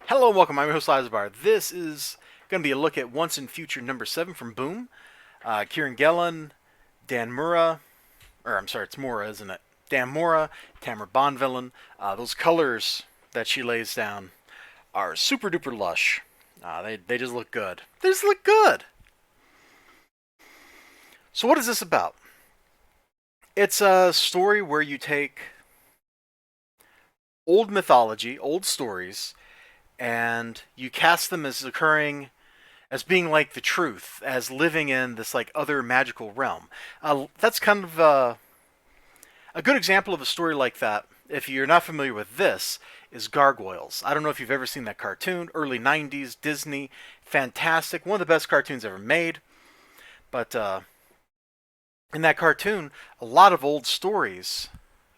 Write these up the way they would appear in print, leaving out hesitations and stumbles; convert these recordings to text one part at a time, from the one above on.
Hello and welcome. I'm your host Elizibar. This is going to be a look at Once and Future number 7 from Boom. Kieran Gillen, Dan Mura, or I'm sorry, it's Mura, isn't it? Dan Mura, Tamara Bonvillain. Those colors that she lays down are super duper lush. They just look good. They just look good. So what is this about? It's a story where you take old mythology, old stories, and you cast them as occurring as being like the truth, as living in this like other magical realm. That's kind of a good example of a story like that. If you're not familiar with this, is Gargoyles. I don't know if you've ever seen that cartoon, early '90s Disney, fantastic, one of the best cartoons ever made. But in that cartoon, a lot of old stories.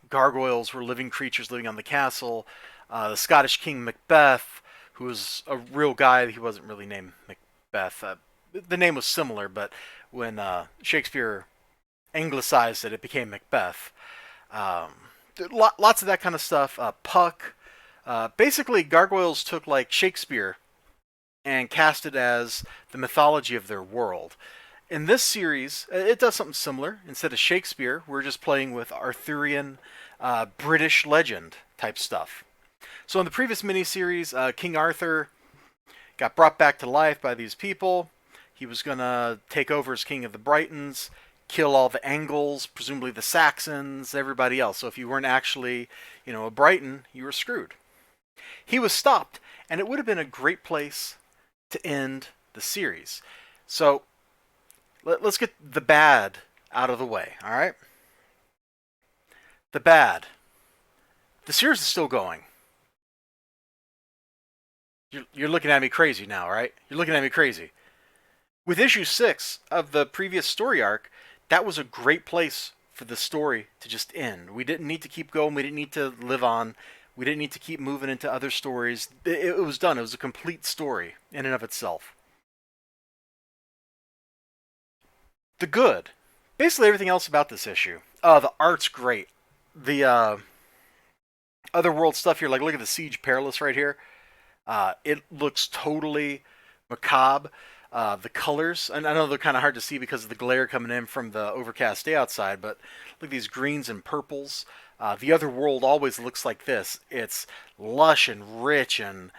Gargoyles were living creatures living on the castle. The Scottish King Macbeth, who was a real guy, he wasn't really named Macbeth. The name was similar, but when Shakespeare anglicized it, it became Macbeth. Um, Lots of that kind of stuff. Puck. Basically, Gargoyles took like Shakespeare and cast it as the mythology of their world. In this series, it does something similar. Instead of Shakespeare, we're just playing with Arthurian, British legend type stuff. So in the previous miniseries, King Arthur got brought back to life by these people. He was going to take over as King of the Britons, kill all the Angles, presumably the Saxons, everybody else. So if you weren't actually, a Briton, you were screwed. He was stopped, and it would have been a great place to end the series. So let's get the bad out of the way, all right? The bad. The series is still going. You're looking at me crazy now, right? You're looking at me crazy. With issue 6 of the previous story arc, that was a great place for the story to just end. We didn't need to keep going. We didn't need to live on. We didn't need to keep moving into other stories. It was done. It was a complete story in and of itself. The good. Basically everything else about this issue. The art's great. The other world stuff here, like look at the Siege Perilous right here. It looks totally macabre. The colors, and I know they're kind of hard to see because of the glare coming in from the overcast day outside, but look at these greens and purples. The other world always looks like this. It's lush and rich and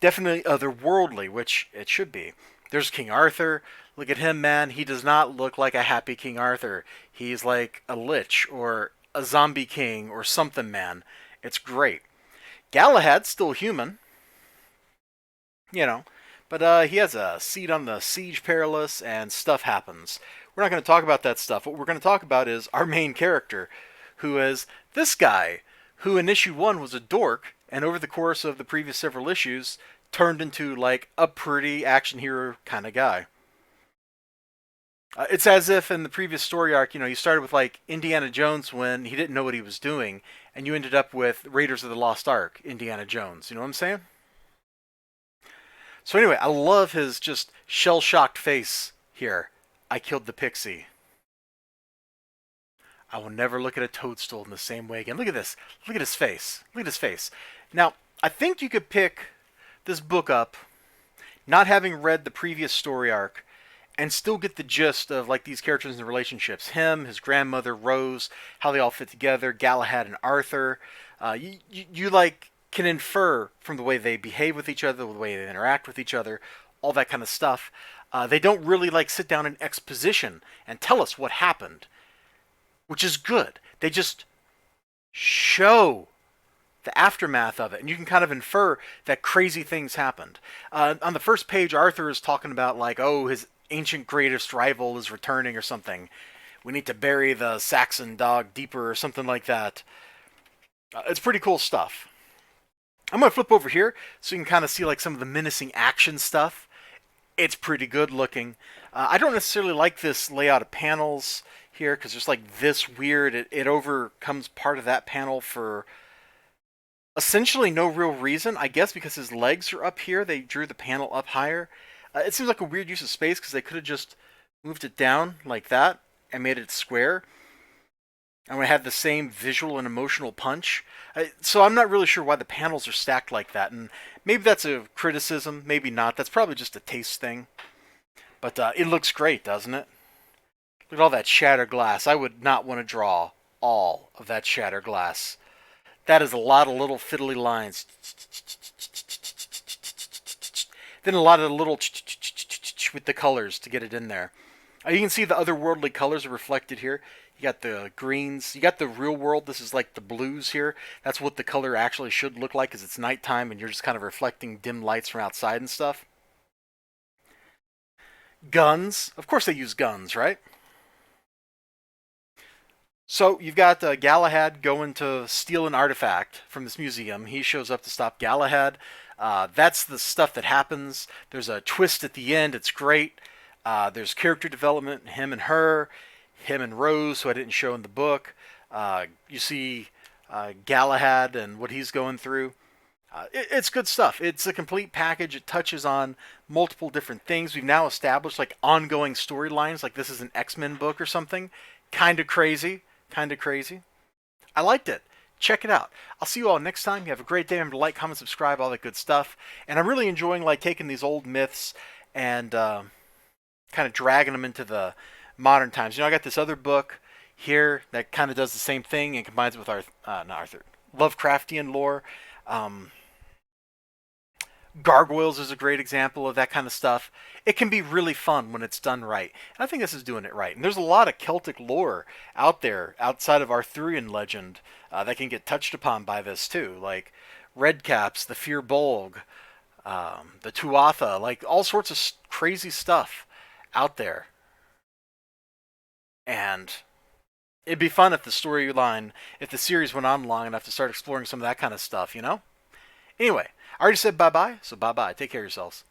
definitely otherworldly, which it should be. There's King Arthur. Look at him, man. He does not look like a happy King Arthur. He's like a lich or a zombie king or something, man. It's great. Galahad's still human, you know, but he has a seat on the Siege Perilous and stuff happens. We're not going to talk about that stuff. What we're going to talk about is our main character, who is this guy, who in issue 1 was a dork, and over the course of the previous several issues turned into like a pretty action hero kind of guy. It's as if in the previous story arc, you started with like Indiana Jones when he didn't know what he was doing, and you ended up with Raiders of the Lost Ark, Indiana Jones. You know what I'm saying? So anyway, I love his just shell-shocked face here. I killed the pixie. I will never look at a toadstool in the same way again. Look at this. Look at his face. Look at his face. Now, I think you could pick this book up, not having read the previous story arc, and still get the gist of like these characters and relationships. Him, his grandmother, Rose, how they all fit together, Galahad and Arthur. You like can infer from the way they behave with each other, the way they interact with each other, all that kind of stuff. They don't really like sit down in exposition and tell us what happened, which is good. They just show the aftermath of it, and you can kind of infer that crazy things happened. On the first page, Arthur is talking about like, oh, his ancient greatest rival is returning or something. We need to bury the Saxon dog deeper or something like that. It's pretty cool stuff. I'm going to flip over here so you can kind of see like some of the menacing action stuff. It's pretty good looking. I don't necessarily like this layout of panels here because there's like this weird, it overcomes part of that panel for essentially no real reason. I guess because his legs are up here, they drew the panel up higher. It seems like a weird use of space because they could have just moved it down like that and made it square. And we had the same visual and emotional punch. So I'm not really sure why the panels are stacked like that, and maybe that's a criticism, maybe not. That's probably just a taste thing. But it looks great, doesn't it? Look at all that shattered glass. I would not want to draw all of that shattered glass. That is a lot of little fiddly lines. Then a lot of little with the colors to get it in there. You can see the otherworldly colors are reflected here. You got the greens. You got the real world. This is like the blues here. That's what the color actually should look like, because it's nighttime and you're just kind of reflecting dim lights from outside and stuff. Guns. Of course they use guns, right? So you've got Galahad going to steal an artifact from this museum. He shows up to stop Galahad. That's the stuff that happens. There's a twist at the end. It's great. There's character development. Him and her, him and Rose, who I didn't show in the book. You see Galahad and what he's going through. It's good stuff. It's a complete package. It touches on multiple different things. We've now established like ongoing storylines, like this is an X-Men book or something. Kind of crazy. Kind of crazy. I liked it. Check it out. I'll see you all next time. You have a great day. Remember to like, comment, subscribe, all that good stuff. And I'm really enjoying like taking these old myths and kind of dragging them into the modern times. You know, I got this other book here that kind of does the same thing and combines it with not Arthur, Lovecraftian lore. Um, Gargoyles is a great example of that kind of stuff. It can be really fun when it's done right. And I think this is doing it right. And there's a lot of Celtic lore out there outside of Arthurian legend that can get touched upon by this too, like Redcaps, the Fir Bolg, the Tuatha, like all sorts of crazy stuff out there. And it'd be fun if the storyline, if the series went on long enough to start exploring some of that kind of stuff, you know? Anyway, I already said bye bye, so bye bye. Take care of yourselves.